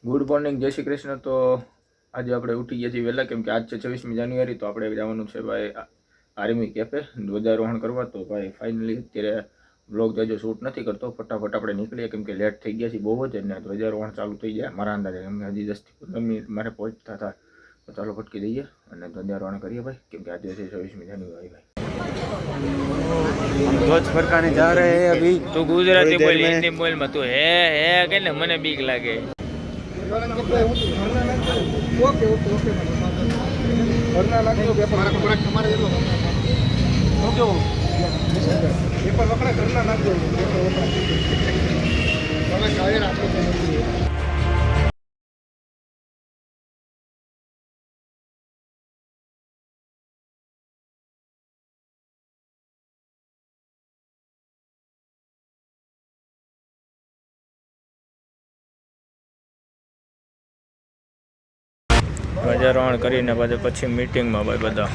Good morning, જય શ્રી કૃષ્ણ. તો આજે આપણે ઉઠી ગયા છીએ વહેલા, કેમ કે આજ છે 26મી જાન્યુઆરી. તો આપણે જવાનું છે ભાઈ આર્મી કેફે ધ્વજારોહણ કરવા. તો ભાઈ ફાઇનલી અત્યારે બ્લોગ જાજો શૂટ નથી કરતો, ફટાફટ આપણે નીકળીએ કેમ કે લેટ થઈ ગયા છીએ બહુ જ. અને ધ્વજારોહણ ચાલુ થઈ જાય મારા અંદાજે, અમને હજી 10-15 મિનિટ મારે પહોંચતા હતા. તો ચાલો ફટકી દઈએ અને ધ્વજારોહણ કરીએ ભાઈ, કેમ કે આજે છે 26મી જાન્યુઆરી ભાઈ. ध्वज फरकाने जा रहे हैं अभी. તું ગુજરાતી બોલ, હિન્દી બોલ માં તું હે કે ને મને બીક લાગે. ઓકે ઓકે ઓકે ઘરના નાખજો પેપર તમારે એટલો ઓકે પેપર વખણે ઘરના નાખજો પેપર વખણે તમે કાયર આપો છો. ધ્વજારોહણ કરીને પછી મીટિંગમાં ભાઈ બધા.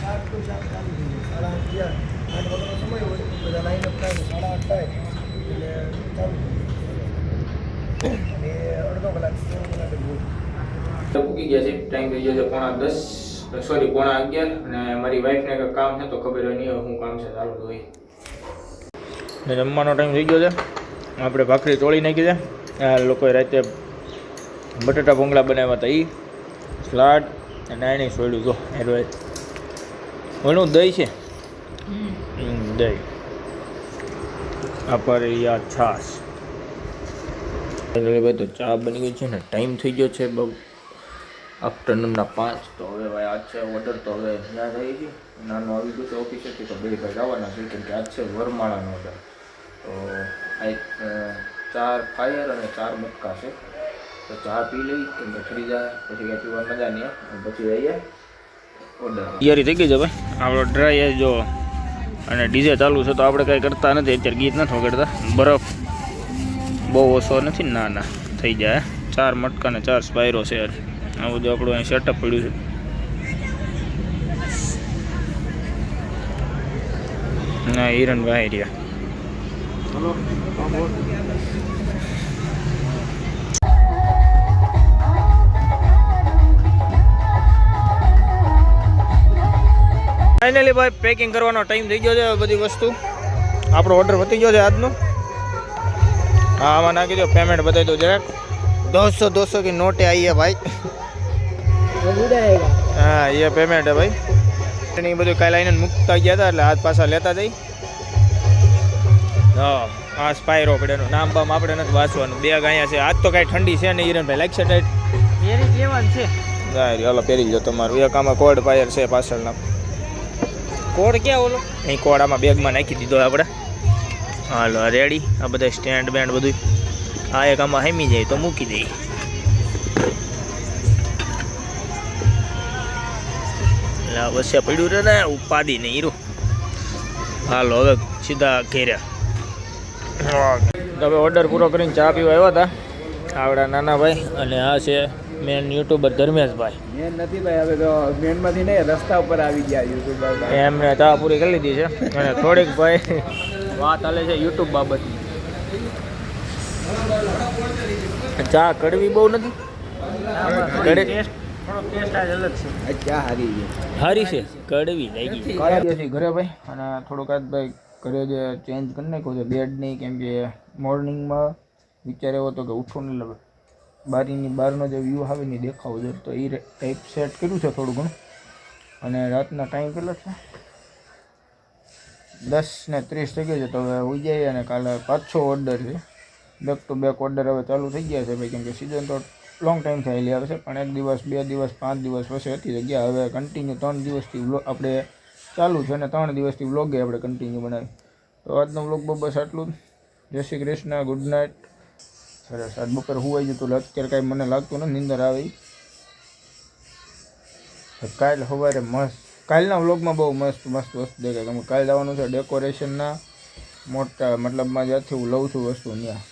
પૂકી ગયા છે, ટાઈમ થઈ ગયો છે 9:10, સોરી 9:11. અને મારી વાઈફને કંઈક કામ છે તો ખબર હોય નહીં હવે શું કામ છે, ચાલુ હોય. જમવાનો ટાઈમ થઈ ગયો છે. આપણે ભાખરી તોડી નાખી છે. આ લોકોએ રાતે બટાટા ભૂંગળા બનાવ્યા હતા, એ સલાડ અને એની સોયડું જો એડવાઇસ ઓલું દહીં છે, દહીં આપર યા છાશ. ભાઈ તો ચા બની ગઈ છે ને ટાઈમ થઈ ગયો છે બહુ આફ્ટરનૂનના 5. તો હવે ભાઈ આજ છે ઓર્ડર, તો હવે ત્યાં થઈ ગઈ નાનો આવી ગયો છે ઓફિસેથી. તો બે ભાઈ જવાના છે કેમ કે આજ છે વરમાળાનો ઓર્ડર. તો આ 4 ફાયર અને 4 મટકા છે. તો ચા પી લઈ કેમ કે ફરી જાય પછી કંઈ પીવા મજા નહીં આવે. પછી આવીએ ઓર્ડર. તૈયારી થઈ ગઈ છે ભાઈ, આપણો ડ્રાય જો અને ડીજે ચાલુ છે. તો આપણે કંઈ કરતા નથી અત્યારે, ગીત નથી વગાડતા. બરફ બહુ ઓછો નથી, ના ના થઈ જાય. 4 મટકા ને 4 સ્પાયરો છે. આ બધું આપણું અહીં સેટઅપ પડ્યું છે. ના હિરણભાઈ રહ્યા. ફાઇનલી ભાઈ પેકિંગ કરવાનો ટાઈમ થઈ ગયો છે. બધી વસ્તુ આપણો ઓર્ડર પતી ગયો છે આજનો. હા આમાં નાખી દો, પેમેન્ટ બતાવી દો જરાક. 200 की नोट आई है भाई. हाँ ये पेमेंट है भाई. એ બધું કાલે આવીને મૂકતા ગયા હતા એટલે આજ પાછા લેતા જઈ. હા આ સ્પાયરો પડેનું નામ બામ આપણે નથી વાંચવાનું. બેગ અહીંયા છે. આજ તો કાંઈ ઠંડી છે નહીં હિરણભાઈ, લાગશે ટાઈટ પહેરી જેવાનું છે. હાલો પહેરી લો તમારું. એક આમાં કોડ ફાયર છે પાછળના. કોડ ક્યાં ઓલો? અહીં કોડ આમાં બેગમાં નાખી દીધો આપણે. હાલો રેડી. આ બધા સ્ટેન્ડ બેન્ડ બધું આ એક આમાં હેમી જાય તો મૂકી દઈએ. એટલે વચ્ચે પડ્યું રહે ને ઉપાદી નહીં હીરો. હાલો હવે સીધા ઘેર્યા. હવે ઓર્ડર પૂરો કરીને ચા પીવા આવ્યા હતા આવડા નાના ભાઈ. અને આ છે મેન યુટ્યુબર ધર્મેશભાઈ. મેન નથી ભાઈ, હવે તો મેનમાંથી નહીં રસ્તા ઉપર આવી ગયા યુટ્યુબર. એમને ચા પૂરી કરી લીધી છે. અને થોડીક ભાઈ વાત ચાલે છે યુટ્યુબ બાબતની. ચા કડવી બહુ નથી, હારી છે, કડવી લાગી. ઘરે ભાઈ અને થોડુંક આજ ભાઈ ઘરે જે ચેન્જ કરી નાખ્યું છે બેડની. કેમ કે મોર્નિંગમાં વિચાર એવો હતો કે ઉઠો નહીં લગે, બારીની બહારનો જે વ્યૂ આવે ને દેખાવો જોઈએ. તો એ ટાઈપ સેટ કર્યું છે થોડું ઘણું. અને રાતના ટાઈમ કેટલો છે 10:30 થઈ ગયો છે. તો હવે હોઈ જાય. અને કાલે 5-6 ઓર્ડર છે, બેક ટુ બેક ઓર્ડર હવે ચાલુ થઈ ગયા છે ભાઈ. કેમ કે સિઝન તો લોંગ ટાઈમ થયેલી આવે છે, પણ 1 દિવસ 2 દિવસ 5 દિવસ પછી હતી જગ્યા. હવે કન્ટિન્યુ 3 દિવસથી આપણે ચાલુ છે અને 3 દિવસથી વ્લોગે આપણે કન્ટિન્યુ બનાવી. તો આજનો વ્લોગ બસ આટલું જ. જય શ્રી કૃષ્ણ, ગુડ નાઇટ. સરસ. આજ બપોર હુવાઈ જતું એટલે અત્યારે કાંઈ મને લાગતું નથી નીંદર આવી. કાલે સવારે મસ્ત, કાલના વ્લોગમાં બહુ મસ્ત વસ્તુ દેખાય. કેમ કે કાલે જવાનું છે ડેકોરેશનના મોટા મતલબમાં જ્યાંથી હું લઉં છું વસ્તુ ત્યાં,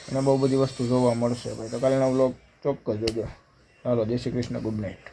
અને બહુ બધી વસ્તુ જોવા મળશે ભાઈ. તો કાલના વ્લોગ ચોક્કસ જોજો. ચાલો જય શ્રી કૃષ્ણ, ગુડ નાઇટ.